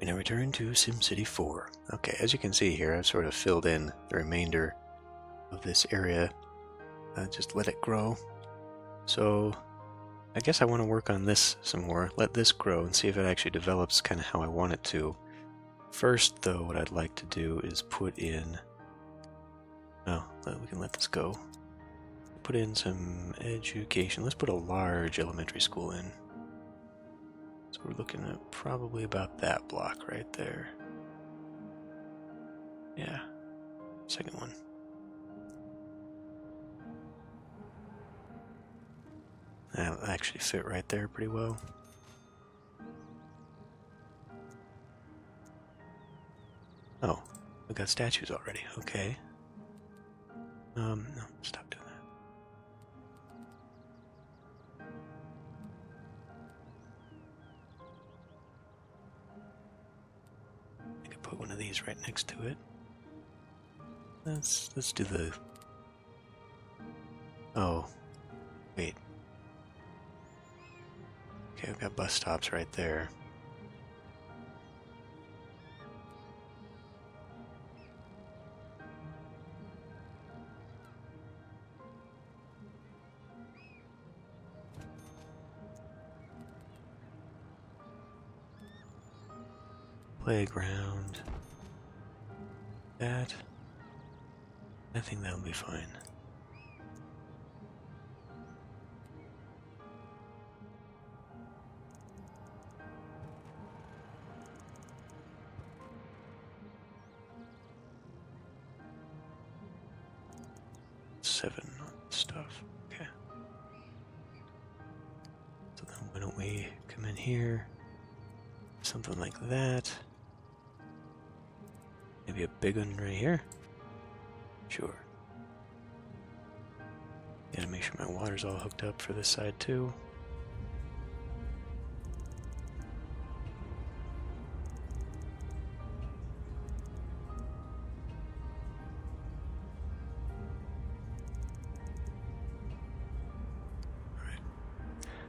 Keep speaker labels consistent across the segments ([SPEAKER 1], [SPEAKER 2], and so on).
[SPEAKER 1] We now return to SimCity 4. Okay, as you can see here, I've sort of filled in the remainder of this area. Just let it grow. So I guess I want to work on this some more, let this grow and see if it actually develops kind of how I want it to. First though, what I'd like to do is put in, we can let this go. Put in some education. Let's put a large elementary school in. So we're looking at probably about that block right there. Yeah, second one. That'll actually fit right there pretty well. Oh, we got statues already. Okay. No, stop doing that. I could put one of these right next to it. Let's do the. Oh, wait. Okay, I've got bus stops right there. Playground. That. I think that'll be fine. Seven stuff. Okay. So then why don't we come in here? Something like that. Maybe a big one right here. Sure. Gotta make sure my water's all hooked up for this side too. Alright.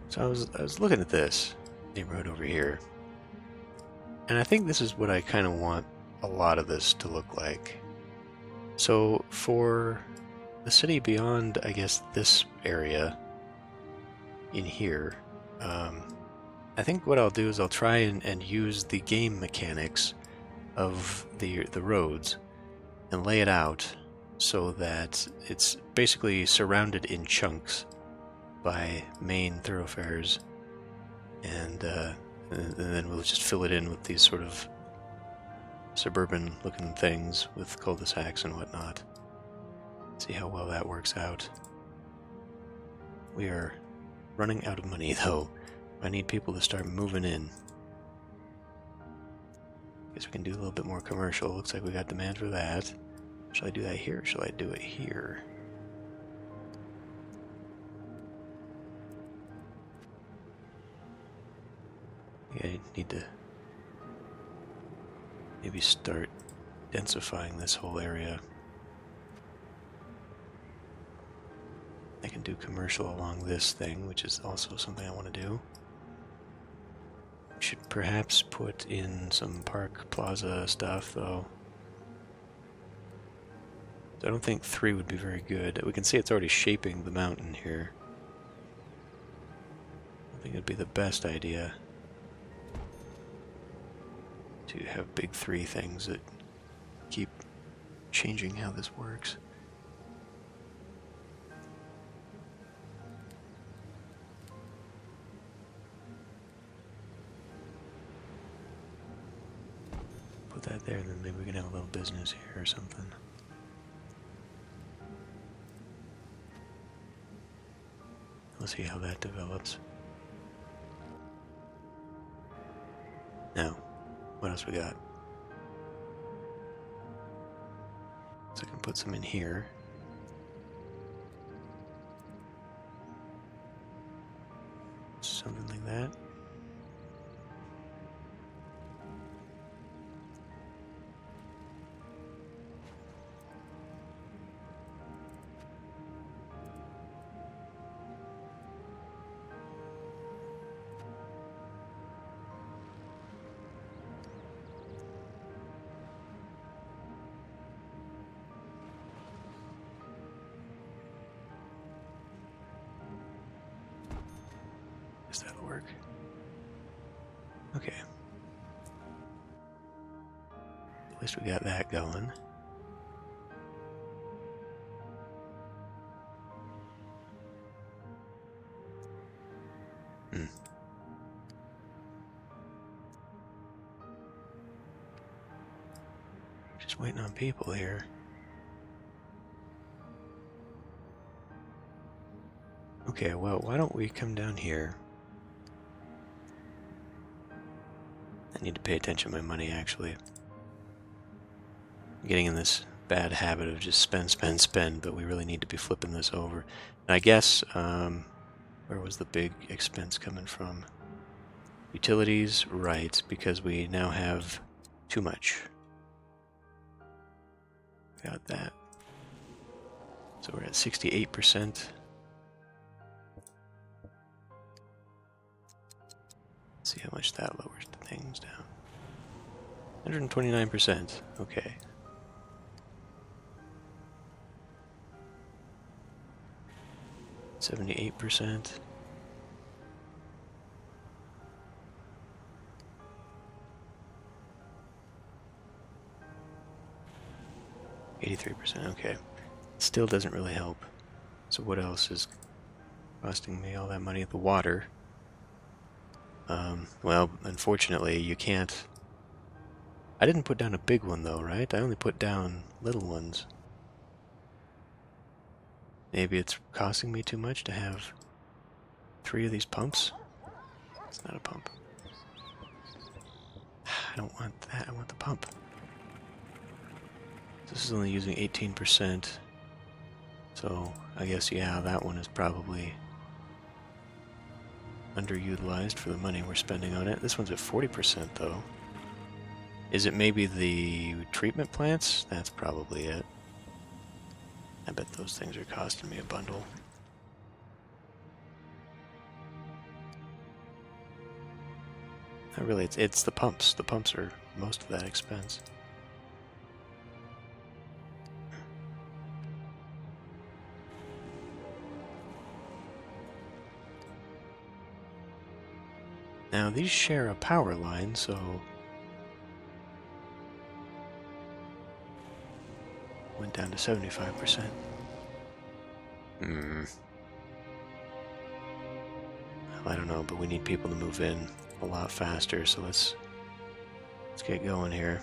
[SPEAKER 1] So I was looking at this neighborhood over here. And I think this is what I kind of want a lot of this to look like. So for the city beyond, I guess, this area in here, I think what I'll do is I'll try and use the game mechanics of the roads and lay it out so that it's basically surrounded in chunks by main thoroughfares, and then we'll just fill it in with these sort of suburban looking things with cul-de-sacs and whatnot. See how well that works out. We are running out of money though. I need people to start moving in. Guess we can do a little bit more commercial. Looks like we got demand for that. Shall I do that here or shall I do it here? I need to maybe start densifying this whole area. I can do commercial along this thing, which is also something I want to do. Should perhaps put in some park plaza stuff, though. I don't think 3 would be very good. We can see it's already shaping the mountain here. I think it'd be the best idea to have big 3 things that keep changing how this works. Put that there, and then maybe we can have a little business here or something. We'll see how that develops. Now, what else we got? So I can put some in here. Something like that. work. Okay. At least we got that going. Just waiting on people here. Okay, well, why don't we come down here? I need to pay attention to my money, actually. I'm getting in this bad habit of just spend, spend, spend, but we really need to be flipping this over. And I guess, where was the big expense coming from? Utilities, right, because we now have too much. Got that. So we're at 68%. See how much that lowers the things down. 129%. Okay. %. 83%. Okay. Still doesn't really help. So what else is costing me all that money? The water. Well, unfortunately, you can't... I didn't put down a big one, though, right? I only put down little ones. Maybe it's costing me too much to have 3 of these pumps? It's not a pump. I don't want that. I want the pump. This is only using 18%. So, I guess, yeah, that one is probably underutilized for the money we're spending on it. This one's at 40%, though. Is it maybe the treatment plants? That's probably it. I bet those things are costing me a bundle. Not really, it's the pumps. The pumps are most of that expense. Now, these share a power line, so... Went down to 75%. I don't know, but we need people to move in a lot faster, so let's get going here.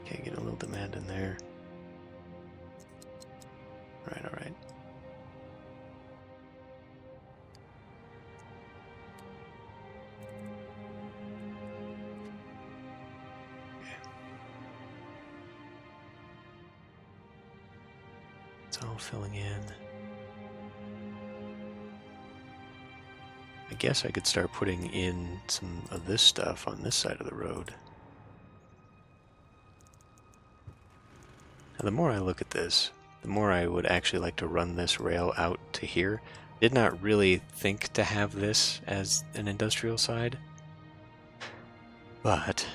[SPEAKER 1] Okay, get a little demand in there. Alright, alright. It's all filling in. I guess I could start putting in some of this stuff on this side of the road. Now, the more I look at this, the more I would actually like to run this rail out to here. Did not really think to have this as an industrial side, but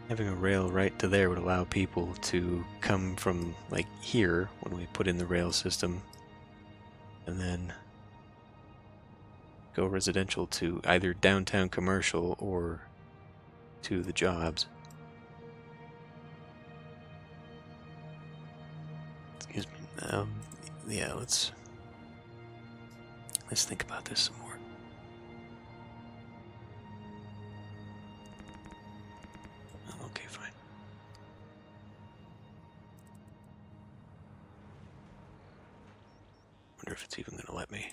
[SPEAKER 1] having a rail right to there would allow people to come from, like, here when we put in the rail system, and then go residential to either downtown commercial or to the jobs. Excuse me. Yeah, let's think about this some more. Okay, fine. Wonder if it's even going to let me.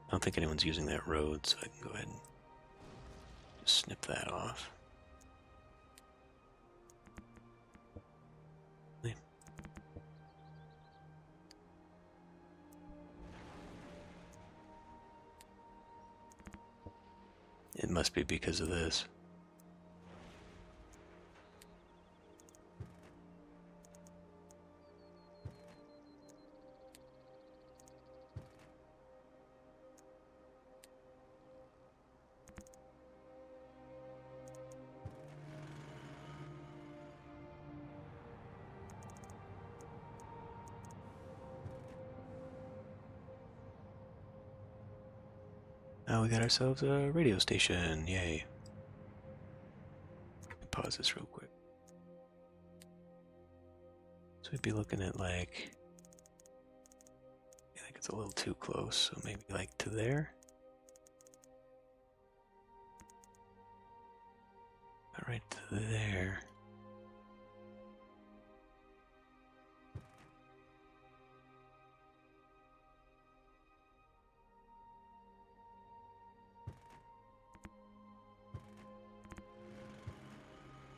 [SPEAKER 1] I don't think anyone's using that road, so I can go ahead and just snip that off. It must be because of this. Now we got ourselves a radio station. Yay. Pause this real quick. So we'd be looking at like, I think it's a little too close, so maybe like to there. Right to there.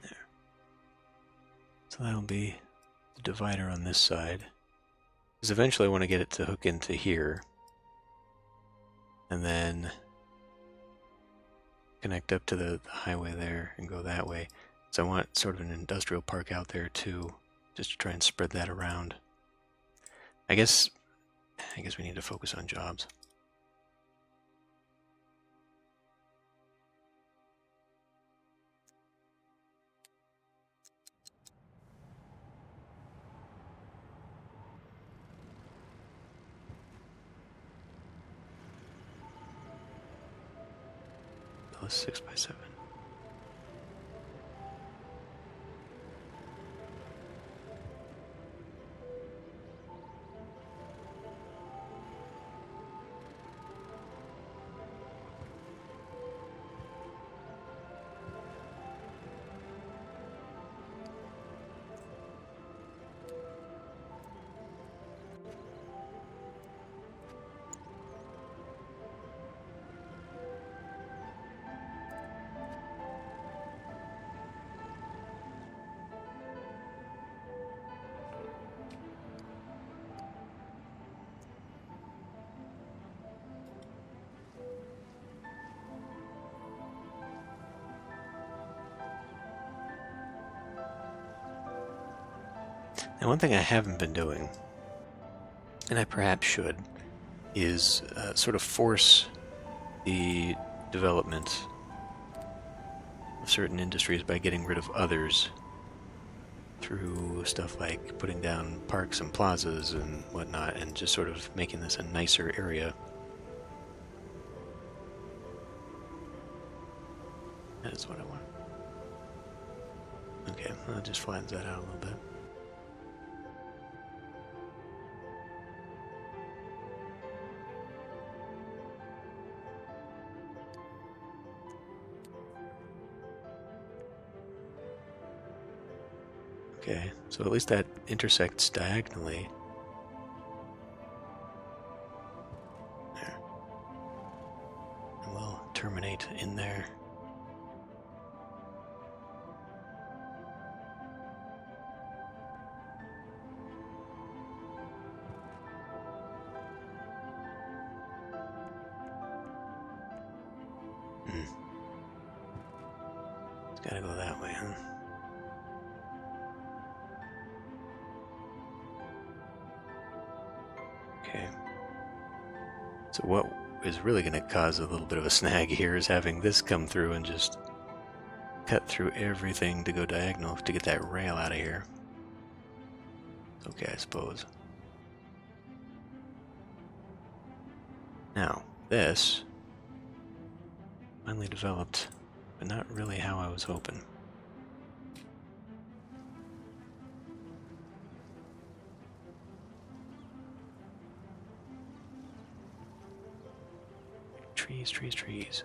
[SPEAKER 1] There. So that'll be the divider on this side. Because eventually I want to get it to hook into here. And then connect up to the highway there and go that way. So I want sort of an industrial park out there too, just to try and spread that around. I guess we need to focus on jobs. Plus 6x7. Now, one thing I haven't been doing, and I perhaps should, is sort of force the development of certain industries by getting rid of others through stuff like putting down parks and plazas and whatnot, and just sort of making this a nicer area. That's what I want. Okay, well, that just flattens that out a little bit. Okay, so at least that intersects diagonally. There. And we'll terminate in there. It's gotta go that way, huh? Okay. So what is really going to cause a little bit of a snag here is having this come through and just cut through everything to go diagonal to get that rail out of here. Okay, I suppose. Now, this finally developed, but not really how I was hoping. Trees, trees, trees.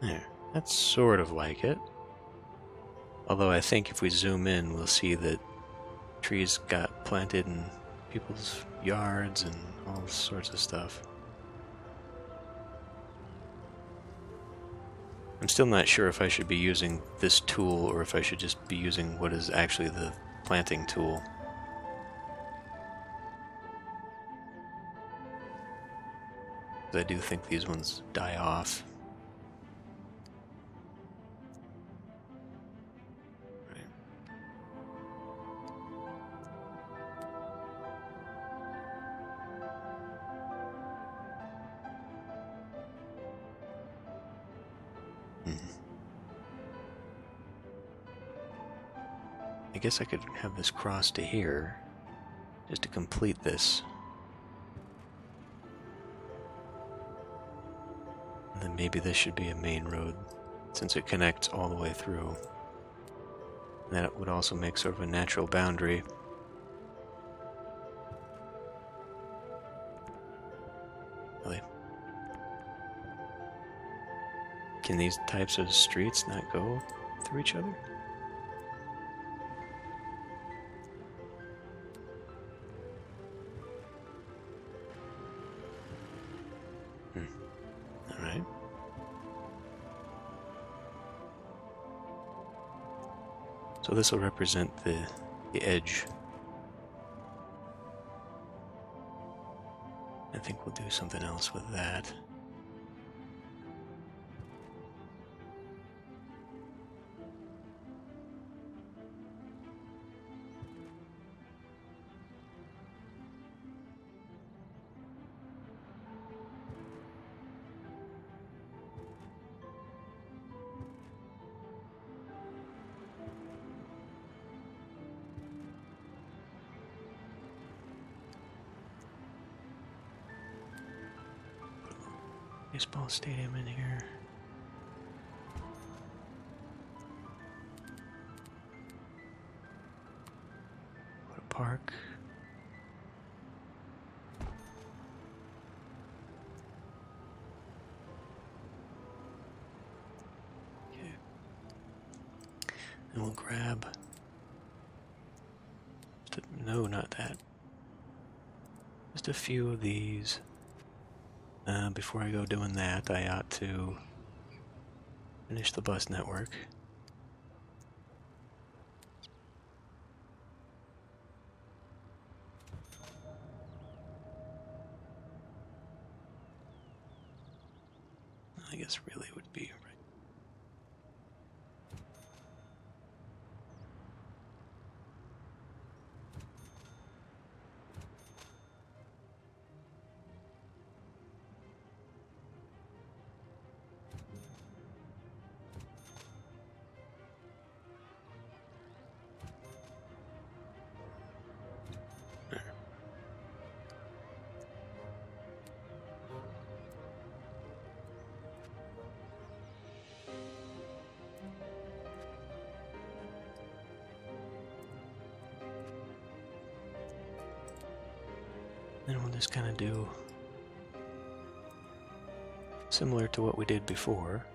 [SPEAKER 1] There. That's sort of like it. Although I think if we zoom in, we'll see that trees got planted in people's yards and all sorts of stuff. I'm still not sure if I should be using this tool or if I should just be using what is actually the planting tool. I do think these ones die off. I guess I could have this cross to here, just to complete this. And then maybe this should be a main road, since it connects all the way through. And that would also make sort of a natural boundary. Really? Can these types of streets not go through each other? Alright. So this will represent the edge. I think we'll do something else with that. Baseball stadium in here. What a park. Okay. And we'll grab. No, not that. Just a few of these. Before I go doing that, I ought to finish the bus network. I guess really would be right. Then we'll just kind of do similar to what we did before.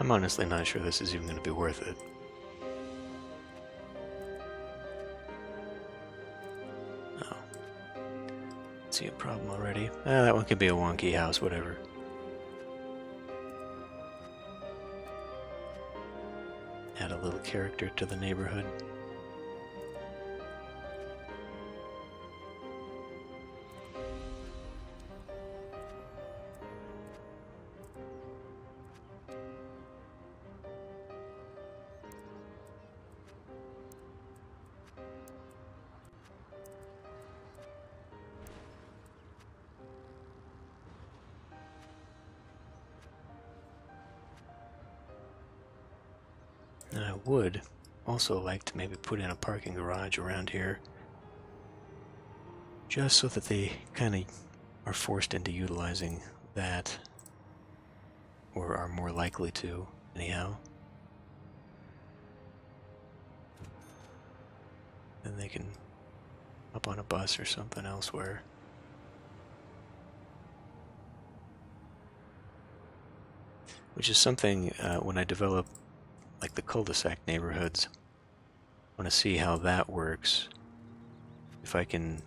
[SPEAKER 1] I'm honestly not sure this is even going to be worth it. Oh. see a problem already. That one could be a wonky house, whatever. Add a little character to the neighborhood. And I would also like to maybe put in a parking garage around here, just so that they kind of are forced into utilizing that, or are more likely to, anyhow. Then they can hop on a bus or something elsewhere. Which is something, when I develop like the cul-de-sac neighborhoods, I want to see how that works. If I can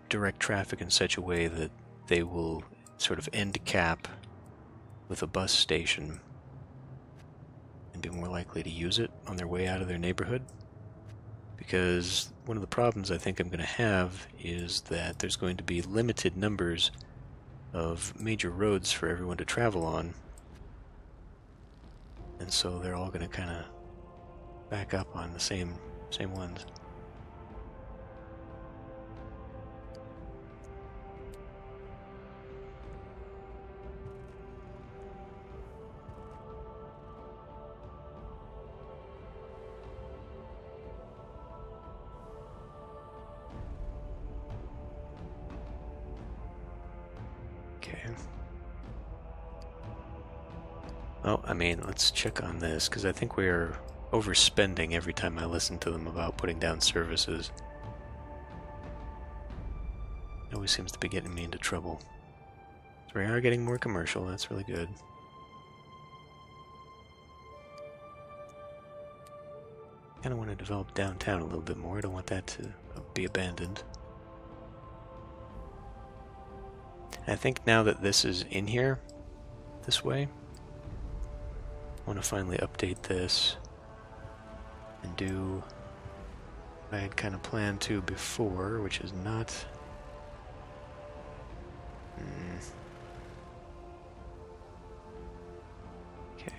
[SPEAKER 1] direct traffic in such a way that they will sort of end cap with a bus station and be more likely to use it on their way out of their neighborhood. Because one of the problems I think I'm going to have is that there's going to be limited numbers of major roads for everyone to travel on. And so they're all going to kind of back up on the same ones. Okay. Well, I mean, let's check on this, because I think we're overspending every time I listen to them about putting down services. It always seems to be getting me into trouble. So we are getting more commercial, that's really good. I kind of want to develop downtown a little bit more. I don't want that to be abandoned. I think now that this is in here, this way, I want to finally update this and do what I had kind of planned to before, which is not... Okay.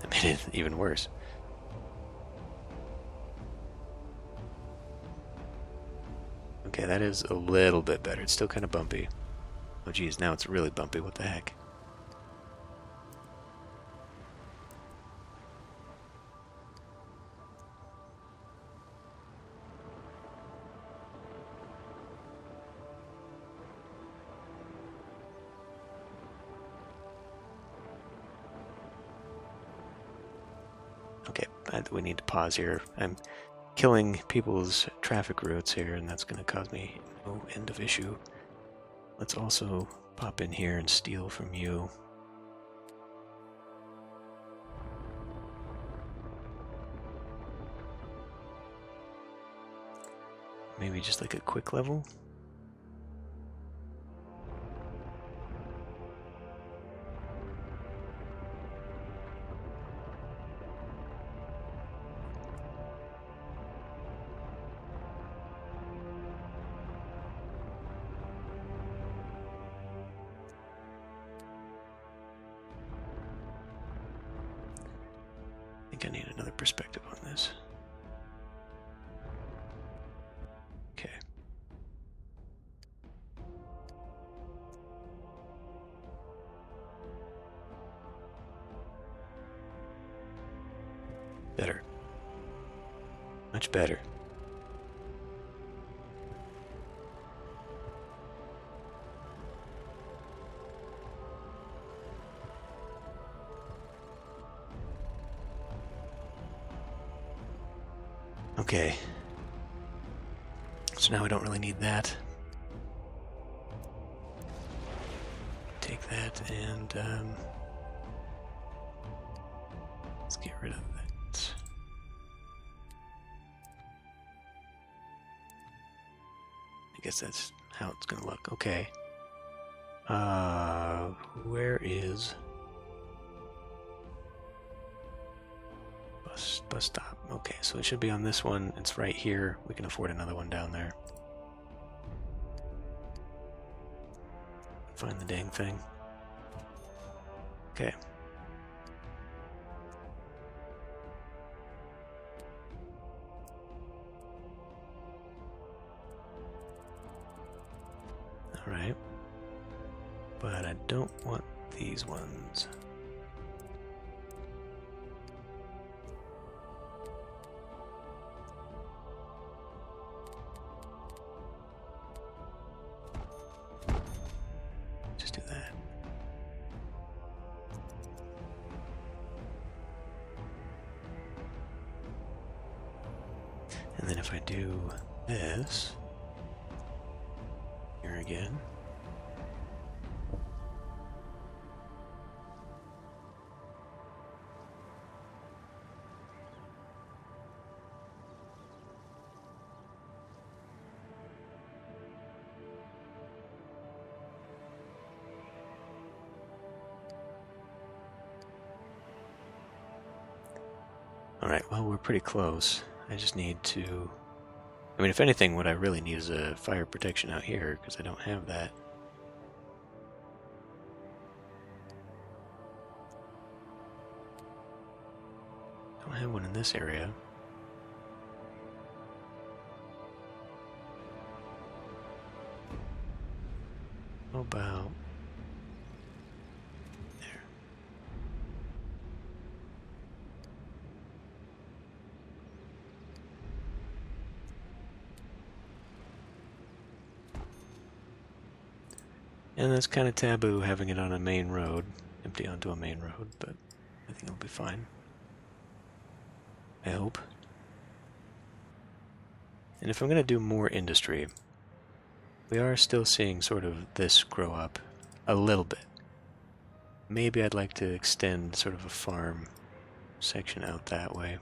[SPEAKER 1] I made it even worse. Okay, that is a little bit better. It's still kind of bumpy. Oh geez, now it's really bumpy. What the heck? Okay, we need to pause here. I'm killing people's traffic routes here, and that's going to cause me no end of issue. Let's also pop in here and steal from you. Maybe just like a quick level? I need another perspective on this. Okay. Better. Much better. Okay. So now we don't really need that. Take that and let's get rid of that. I guess that's how it's gonna look. Okay. Where is bus stop? Okay, so it should be on this one. It's right here. We can afford another one down there. Find the dang thing. Okay. All right. But I don't want these ones. Just do that. And then if I do this, here again. Alright, well, we're pretty close. I just need to... I mean, if anything, what I really need is a fire protection out here, because I don't have that. Don't have one in this area. How about... there. And that's kind of taboo having it on a main road, empty onto a main road, but I think it'll be fine. I hope. And if I'm going to do more industry, we are still seeing sort of this grow up a little bit. Maybe I'd like to extend sort of a farm section out that way.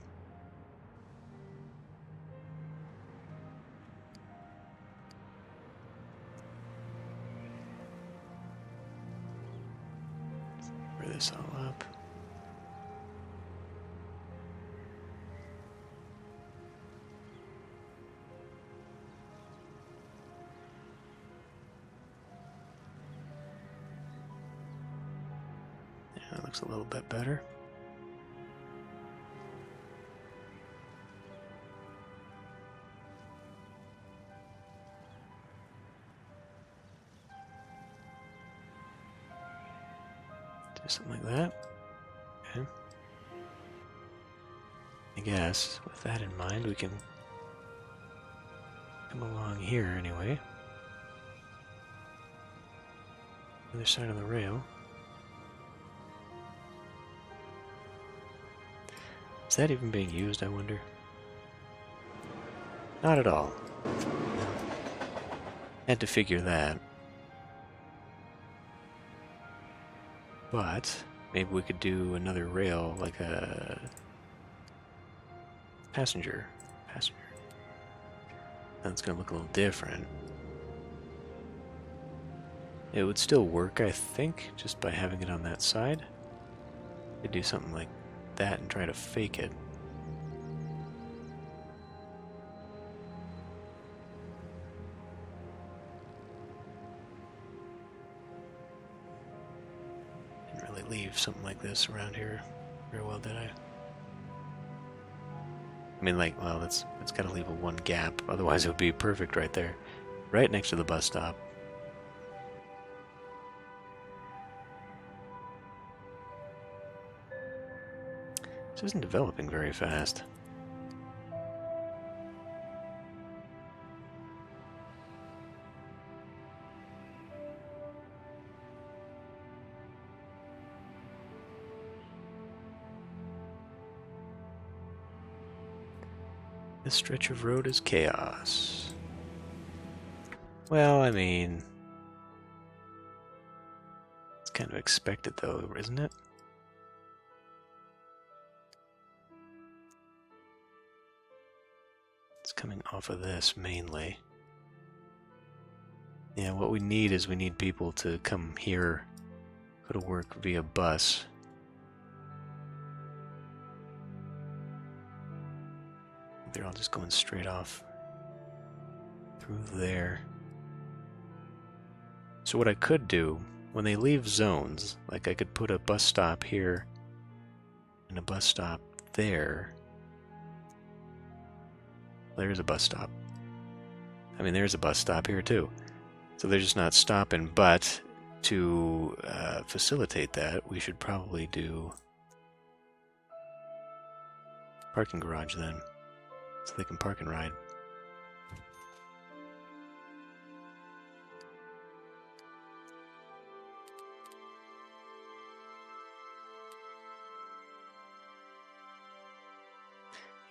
[SPEAKER 1] Cover this all up. Yeah, that looks a little bit better. Do something like that. Okay. I guess with that in mind, we can come along here anyway. Other side of the rail. Is that even being used, I wonder? Not at all. Had to figure that. But maybe we could do another rail, like a passenger. That's gonna look a little different. It would still work, I think, just by having it on that side. Could do something like that and try to fake it. Didn't really leave something like this around here very well, did I? I mean, like, well, it's got to leave a one gap, otherwise it would be perfect right there, right next to the bus stop. This isn't developing very fast. This stretch of road is chaos. Well, I mean, it's kind of expected though, isn't it? It's coming off of this mainly. Yeah, what we need is we need people to come here, go to work via bus. They're all just going straight off through there. So what I could do, when they leave zones, like I could put a bus stop here and a bus stop there. There's a bus stop. I mean, there's a bus stop here too. So they're just not stopping, but to facilitate that, we should probably do parking garage then, so they can park and ride.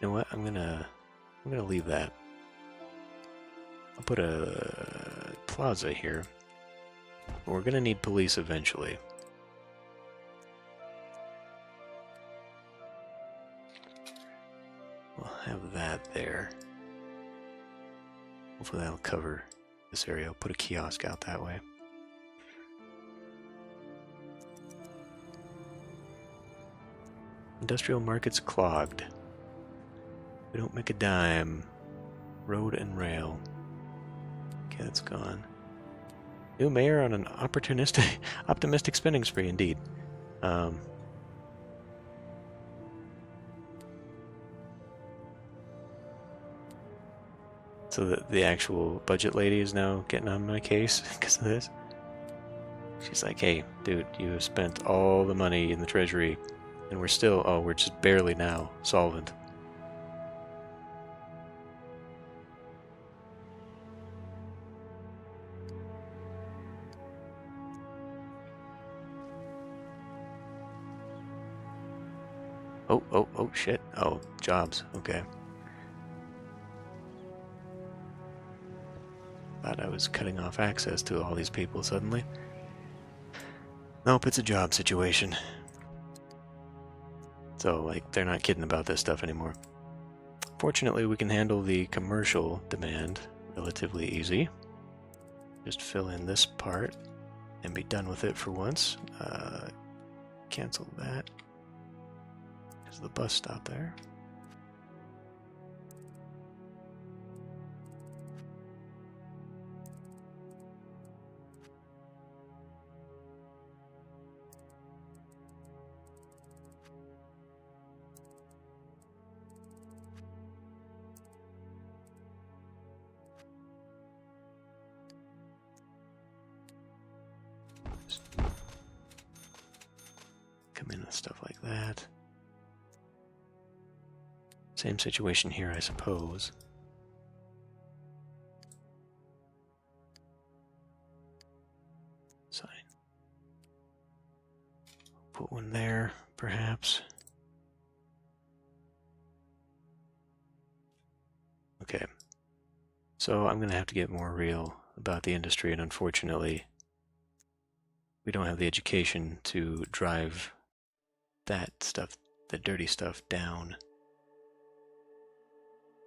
[SPEAKER 1] You know what? I'm gonna leave that. I'll put a plaza here. We're gonna need police eventually. We'll have that there. Hopefully that'll cover this area. I'll put a kiosk out that way. Industrial market's clogged. We don't make a dime. Road and rail. Okay, that's gone. New mayor on an optimistic spending spree, indeed. So the actual budget lady is now getting on my case because of this. She's like, hey, dude, you have spent all the money in the treasury, and we're still, we're just barely now solvent. Oh, shit. Oh, jobs. Okay. Thought I was cutting off access to all these people suddenly. Nope, it's a job situation. So, like, they're not kidding about this stuff anymore. Fortunately, we can handle the commercial demand relatively easy. Just fill in this part and be done with it for once. Cancel that. There's the bus stop there. Come in with stuff like that. Same situation here, I suppose. Sign. Put one there, perhaps. Okay. So I'm going to have to get more real about the industry, and unfortunately, we don't have the education to drive that stuff, the dirty stuff, down.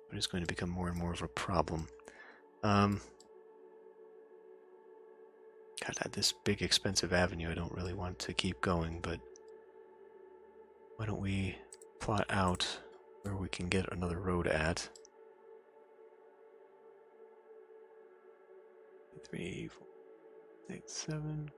[SPEAKER 1] But it's going to become more and more of a problem. God, this big expensive avenue, I don't really want to keep going, but why don't we plot out where we can get another road at? 3, 4, 6, 7.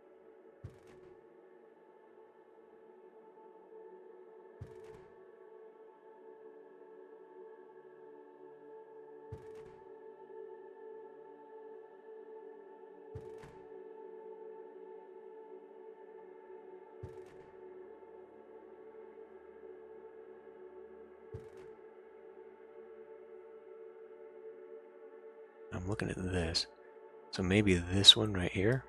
[SPEAKER 1] I'm looking at this. So maybe this one right here?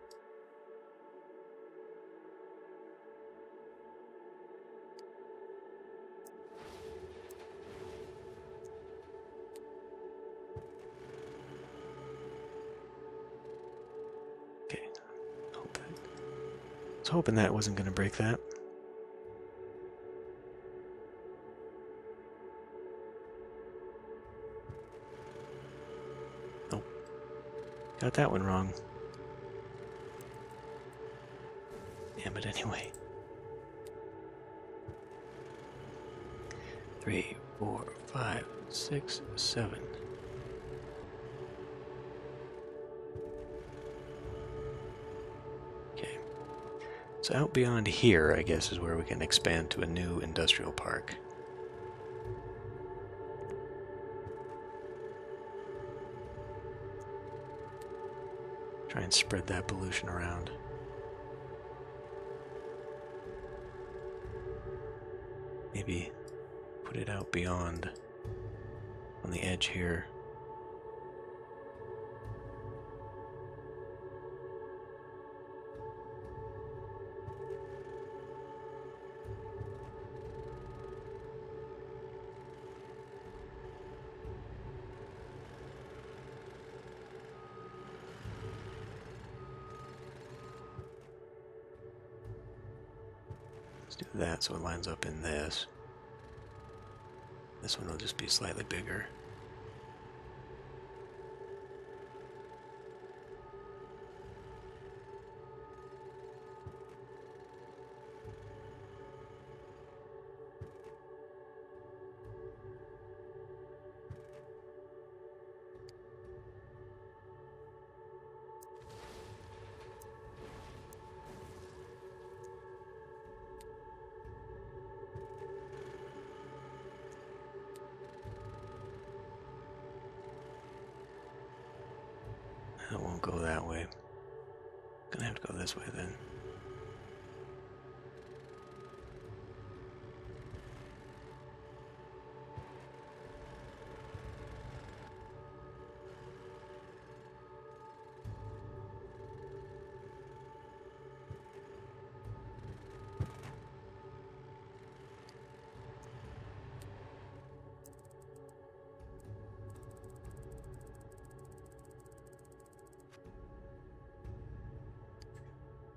[SPEAKER 1] was hoping that wasn't going to break that. Nope. Got that one wrong. Damn it anyway. 3, 4, 5, 6, 7. Okay. So out beyond here, I guess, is where we can expand to a new industrial park. Try and spread that pollution around. Maybe put it out beyond on the edge here. Let's do that so it lines up in this. This one will just be slightly bigger. That won't go that way. Gonna have to go this way then.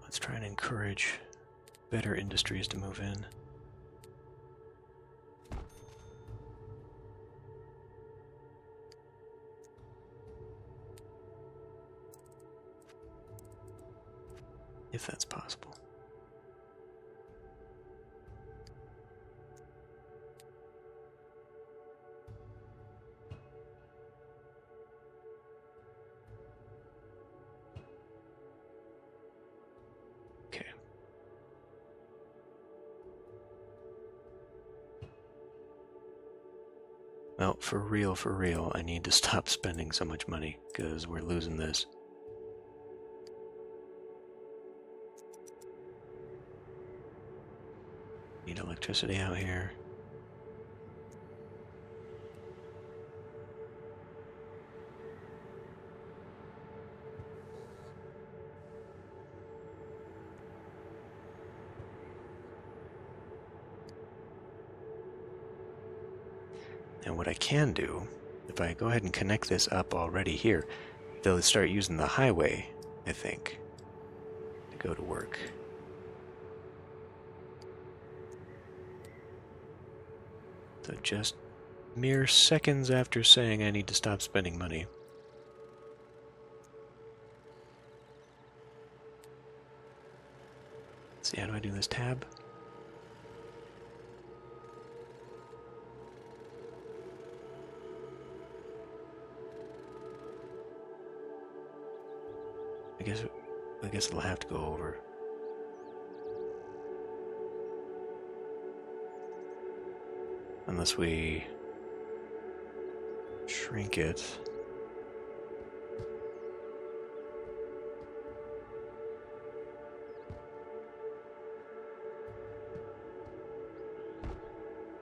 [SPEAKER 1] Let's try and encourage better industries to move in. If that's possible. Okay. Well, for real, I need to stop spending so much money, because we're losing this. Need electricity out here. And what I can do, if I go ahead and connect this up already here, they'll start using the highway, I think, to go to work. So just mere seconds after saying I need to stop spending money. Let's see, how do I do this tab? I guess it'll have to go over. Unless we shrink it.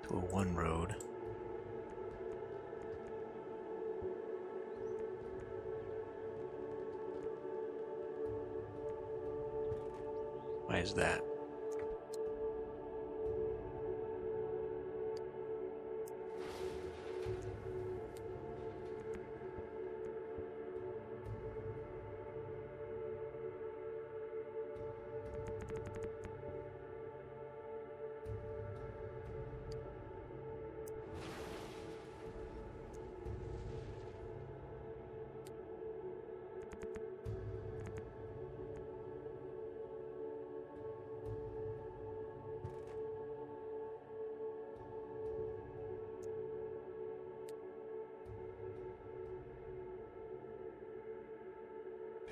[SPEAKER 1] To a one road. Why is that?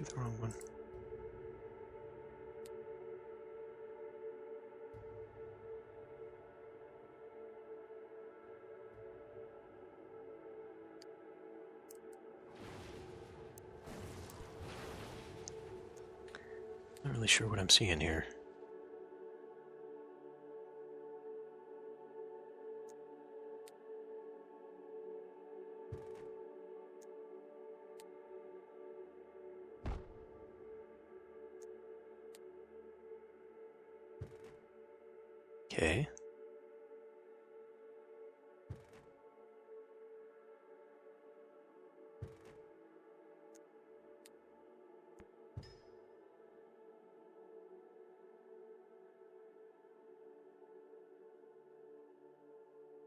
[SPEAKER 1] Did the wrong one. Not really sure what I'm seeing here. Okay.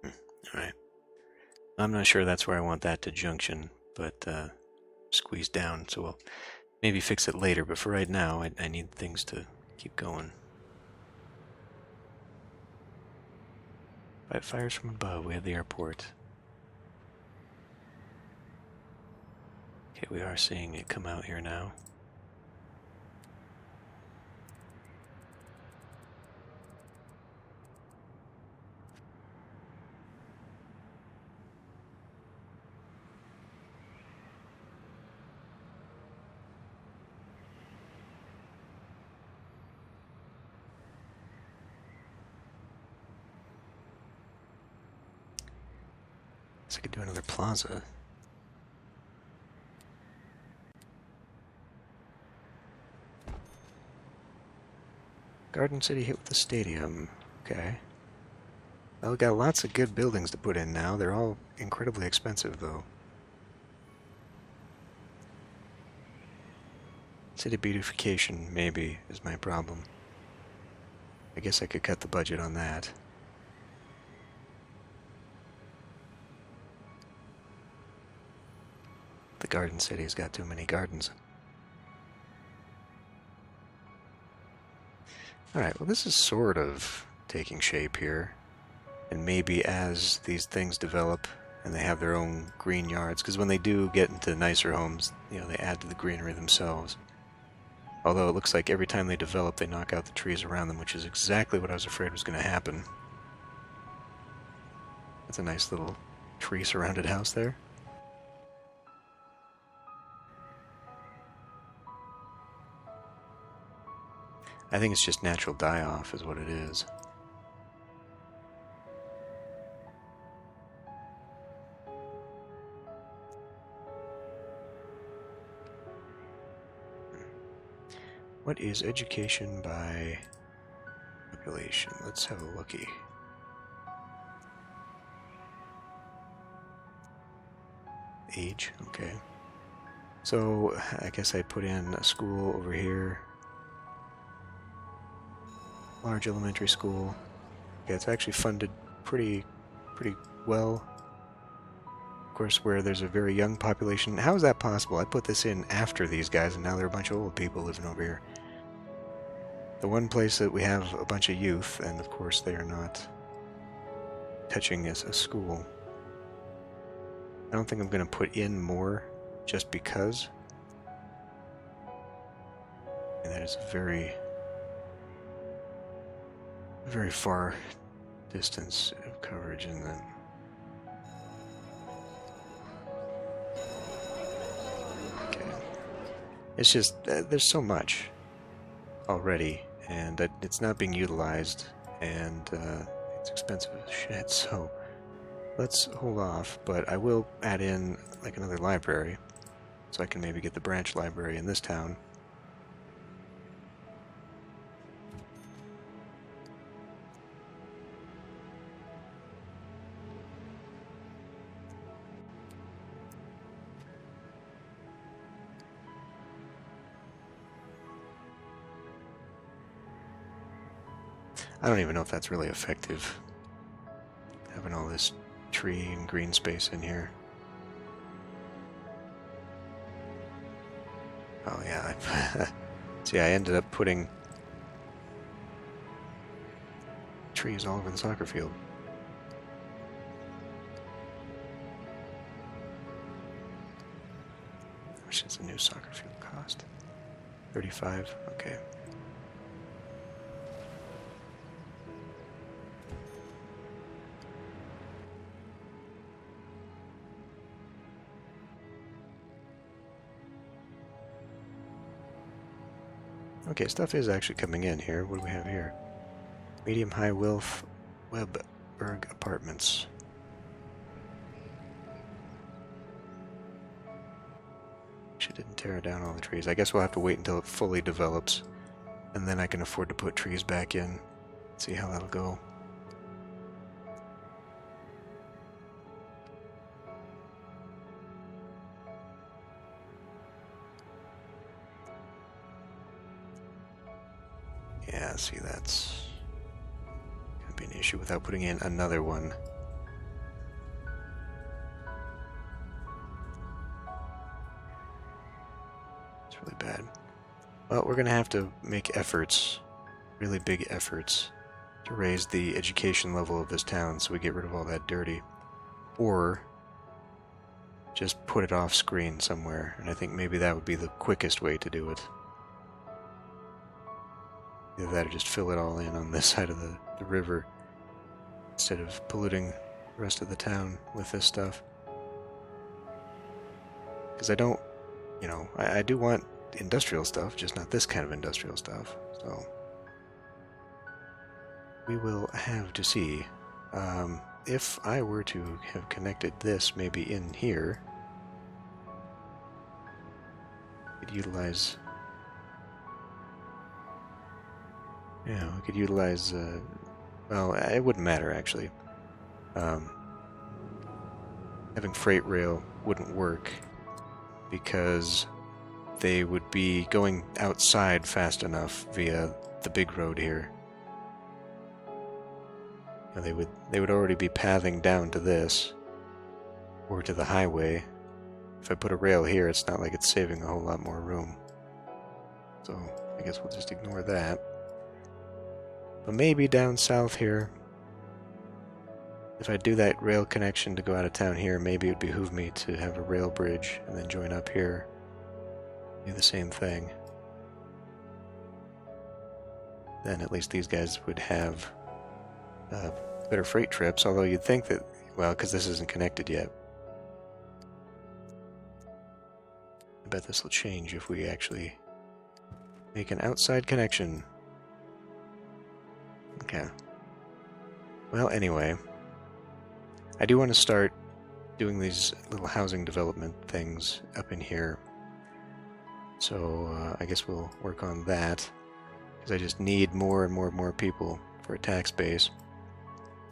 [SPEAKER 1] All right. I'm not sure that's where I want that to junction, but squeeze down, so we'll maybe fix it later, but for right now, I need things to keep going. Fight fires from above, we have the airport. Okay, we are seeing it come out here now. I could do another plaza. Garden City hit with the stadium. Okay. Well, we got lots of good buildings to put in now. They're all incredibly expensive, though. City beautification, maybe, is my problem. I guess I could cut the budget on that. The Garden City's got too many gardens. Alright, well this is sort of taking shape here. And maybe as these things develop and they have their own green yards, because when they do get into nicer homes, you know, they add to the greenery themselves. Although it looks like every time they develop, they knock out the trees around them, which is exactly what I was afraid was going to happen. That's a nice little tree-surrounded house there. I think it's just natural die-off is what it is. What is education by population? Let's have a looky. Age, okay. So I guess I put in a school over here. Large elementary school. Yeah, it's actually funded pretty well. Of course, where there's a very young population. How is that possible? I put this in after these guys, and now there are a bunch of old people living over here. The one place that we have a bunch of youth, and of course they are not touching is a school. I don't think I'm going to put in more just because. And that is a very far distance of coverage in them. Okay. It's just, there's so much already, and it's not being utilized, and it's expensive as shit, so let's hold off, but I will add in like another library, so I can maybe get the branch library in this town. I don't even know if that's really effective, having all this tree and green space in here. Oh yeah, see, I ended up putting trees all over the soccer field. How much does a new soccer field cost? 35, okay. Okay, stuff is actually coming in here. What do we have here? Medium high wealth Webberg apartments. She didn't tear down all the trees. I guess we'll have to wait until it fully develops, and then I can afford to put trees back in. See how that'll go. Yeah, see, that's gonna be an issue without putting in another one. It's really bad. Well, we're gonna have to make efforts, really big efforts, to raise the education level of this town so we get rid of all that dirty. Or just put it off screen somewhere, and I think maybe that would be the quickest way to do it. Either that or just fill it all in on this side of the river instead of polluting the rest of the town with this stuff. Because I don't, you know, I do want industrial stuff, just not this kind of industrial stuff. So we will have to see. If I were to have connected this maybe in here, we could utilize... Yeah, we could utilize, well, it wouldn't matter, actually. Having freight rail wouldn't work because they would be going outside fast enough via the big road here. And they would already be pathing down to this, or to the highway. If I put a rail here, it's not like it's saving a whole lot more room. So, I guess we'll just ignore that. But maybe down south here, if I do that rail connection to go out of town here, maybe it would behoove me to have a rail bridge and then join up here. Do the same thing. Then at least these guys would have better freight trips, although you'd think that, well, because this isn't connected yet. I bet this will change if we actually make an outside connection. Okay. Well, anyway, I do want to start doing these little housing development things up in here. So I guess we'll work on that, because I just need more and more people for a tax base.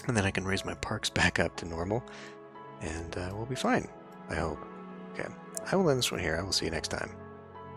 [SPEAKER 1] And then I can raise my parks back up to normal, and we'll be fine, I hope. Okay, I will end this one here. I will see you next time.